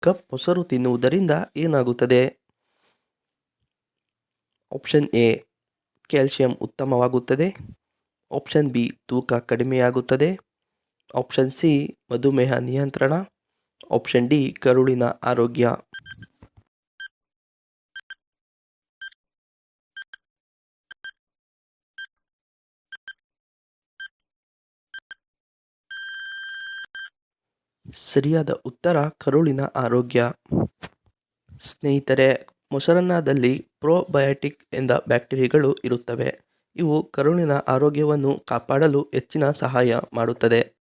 Cup ಮೊಸರು ತಿನ್ನುವುದರಿಂದ ಏನಾಗುತ್ತದೆ? ಆಪ್ಷನ್ ಎ ಕ್ಯಾಲ್ಸಿಯಂ ಉತ್ತಮವಾಗುತ್ತದೆ. ಆಪ್ಷನ್ ಬಿ ತೂಕ ಕಡಿಮೆಯಾಗುತ್ತದೆ. ಆಪ್ಷನ್ ಸಿ ಮಧುಮೇಹ ನಿಯಂತ್ರಣ. ಆಪ್ಷನ್ ಡಿ ಕರುಳಿನ ಆರೋಗ್ಯ. ಸರಿಯಾದ ಉತ್ತರ ಕರುಳಿನ ಆರೋಗ್ಯ. ಸ್ನೇಹಿತರೆ, ಮೊಸರನ್ನದಲ್ಲಿ ಪ್ರೋಬಯೋಟಿಕ್ ಎಂದ ಬ್ಯಾಕ್ಟೀರಿಯಾಗಳು ಇರುತ್ತವೆ. ಇವು ಕರುಳಿನ ಆರೋಗ್ಯವನ್ನು ಕಾಪಾಡಲು ಹೆಚ್ಚಿನ ಸಹಾಯ ಮಾಡುತ್ತದೆ.